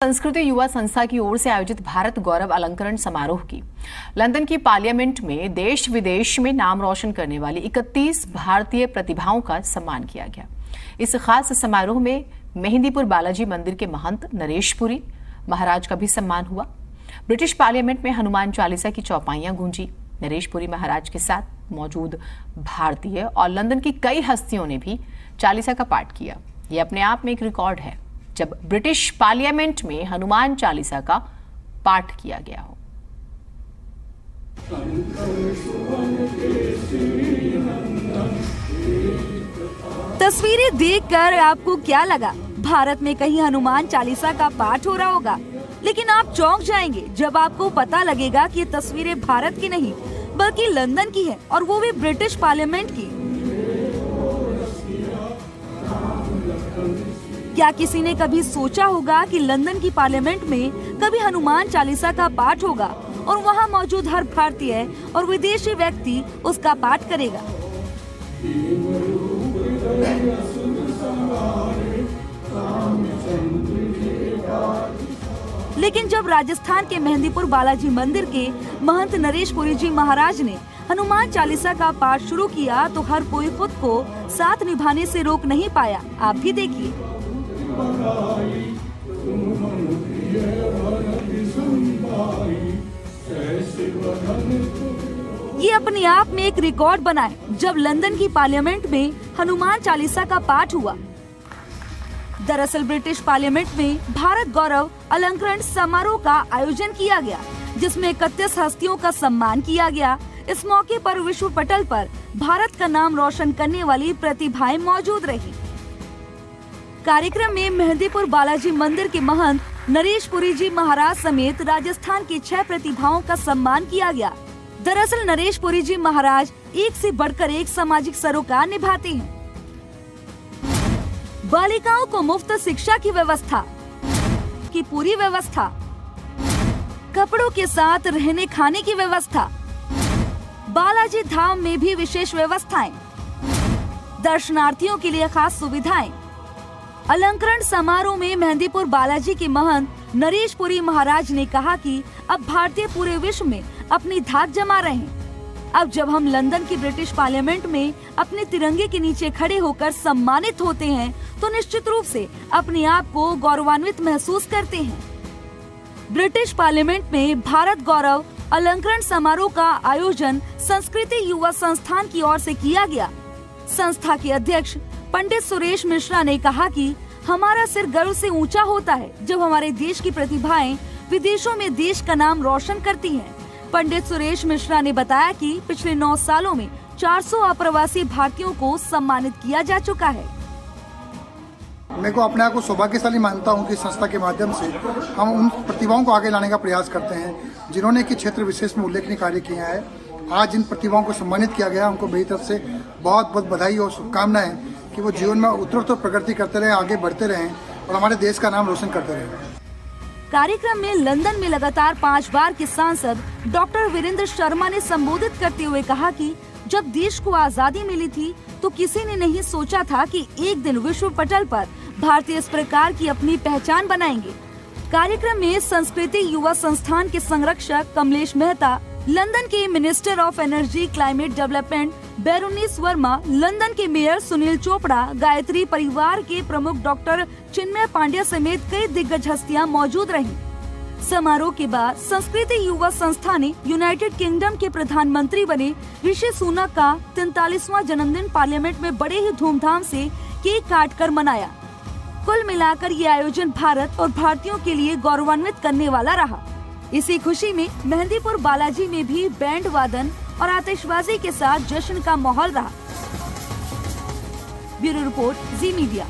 संस्कृति युवा संस्था की ओर से आयोजित भारत गौरव अलंकरण समारोह की लंदन की पार्लियामेंट में देश विदेश में नाम रोशन करने वाली 31 भारतीय प्रतिभाओं का सम्मान किया गया। इस खास समारोह में मेहंदीपुर बालाजी मंदिर के महंत नरेशपुरी महाराज का भी सम्मान हुआ। ब्रिटिश पार्लियामेंट में हनुमान चालीसा की चौपाइयां गूंजी। नरेशपुरी महाराज के साथ मौजूद भारतीय और लंदन की कई हस्तियों ने भी चालीसा का पाठ किया। यह अपने आप में एक रिकॉर्ड है जब ब्रिटिश पार्लियामेंट में हनुमान चालीसा का पाठ किया गया हो। तस्वीरें देखकर आपको क्या लगा? भारत में कहीं हनुमान चालीसा का पाठ हो रहा होगा, लेकिन आप चौंक जाएंगे जब आपको पता लगेगा कि ये तस्वीरें भारत की नहीं बल्कि लंदन की है, और वो भी ब्रिटिश पार्लियामेंट की। क्या किसी ने कभी सोचा होगा कि लंदन की पार्लियामेंट में कभी हनुमान चालीसा का पाठ होगा और वहां मौजूद हर भारतीय और विदेशी व्यक्ति उसका पाठ करेगा? लेकिन जब राजस्थान के मेहंदीपुर बालाजी मंदिर के महंत नरेशपुरी जी महाराज ने हनुमान चालीसा का पाठ शुरू किया तो हर कोई खुद को साथ निभाने से रोक नहीं पाया। आप भी देखिए। ये अपने आप में एक रिकॉर्ड बना है जब लंदन की पार्लियामेंट में हनुमान चालीसा का पाठ हुआ। दरअसल ब्रिटिश पार्लियामेंट में भारत गौरव अलंकरण समारोह का आयोजन किया गया, जिसमें 31 हस्तियों का सम्मान किया गया। इस मौके पर विश्व पटल पर भारत का नाम रोशन करने वाली प्रतिभाएं मौजूद रही। कार्यक्रम में मेहंदीपुर बालाजी मंदिर के महंत नरेशपुरी जी महाराज समेत राजस्थान की 6 प्रतिभाओं का सम्मान किया गया। दरअसल नरेशपुरी जी महाराज एक से बढ़कर एक सामाजिक सरोकार निभाते हैं। बालिकाओं को मुफ्त शिक्षा की व्यवस्था की पूरी व्यवस्था, कपड़ों के साथ रहने खाने की व्यवस्था, बालाजी धाम में भी विशेष व्यवस्थाएं, दर्शनार्थियों के लिए खास सुविधाएं। अलंकरण समारोह में मेहंदीपुर बालाजी के महंत नरेशपुरी महाराज ने कहा कि अब भारतीय पूरे विश्व में अपनी धाक जमा रहे हैं। अब जब हम लंदन की ब्रिटिश पार्लियामेंट में अपने तिरंगे के नीचे खड़े होकर सम्मानित होते हैं तो निश्चित रूप से अपने आप को गौरवान्वित महसूस करते हैं। ब्रिटिश पार्लियामेंट में भारत गौरव अलंकरण समारोह का आयोजन संस्कृति युवा संस्थान की ओर से किया गया। संस्था के अध्यक्ष पंडित सुरेश मिश्रा ने कहा कि हमारा सिर गर्व से ऊंचा होता है जब हमारे देश की प्रतिभाएं विदेशों में देश का नाम रोशन करती हैं। पंडित सुरेश मिश्रा ने बताया कि पिछले 9 सालों में 400 अप्रवासी भारतीयों को सम्मानित किया जा चुका है। मैं को अपने आप को सौभाग्यशाली मानता हूं कि संस्था के माध्यम से हम उन प्रतिभाओं को आगे लाने का प्रयास करते हैं जिन्होंने कि क्षेत्र विशेष में उल्लेखनीय कार्य किया है। आज जिन प्रतिभाओं को सम्मानित किया गया उनको मेरी तरफ से बहुत बहुत बधाई और शुभकामनाएं कि वो जीवन में उत्तरोत्तर प्रगति करते रहे, आगे बढ़ते रहें और हमारे देश का नाम रोशन करते रहें। कार्यक्रम में लंदन में लगातार 5 बार के सांसद डॉक्टर वीरेंद्र शर्मा ने संबोधित करते हुए कहा कि जब देश को आजादी मिली थी तो किसी ने नहीं सोचा था कि एक दिन विश्व पटल पर भारतीय इस प्रकार की अपनी पहचान बनाएंगे। कार्यक्रम में संस्कृति युवा संस्थान के संरक्षक कमलेश मेहता, लंदन के minister of energy climate development baroness Verma, London के मेयर सुनील चोपड़ा, गायत्री परिवार के प्रमुख डॉक्टर चिन्मय पांड्या समेत कई दिग्गज हस्तियां मौजूद रहीं। समारोह के बाद संस्कृति युवा संस्था ने यूनाइटेड किंगडम के प्रधानमंत्री बने ऋषि सुनक का 43वां जन्मदिन पार्लियामेंट में बड़े ही धूमधाम से केक काटकर मनाया। कुल मिलाकर ये आयोजन भारत और भारतीयों के लिए गौरवान्वित करने वाला रहा। इसी खुशी में मेहंदीपुर बालाजी में भी बैंड वादन और आतिशबाजी के साथ जश्न का माहौल रहा। ब्यूरो रिपोर्ट, जी मीडिया।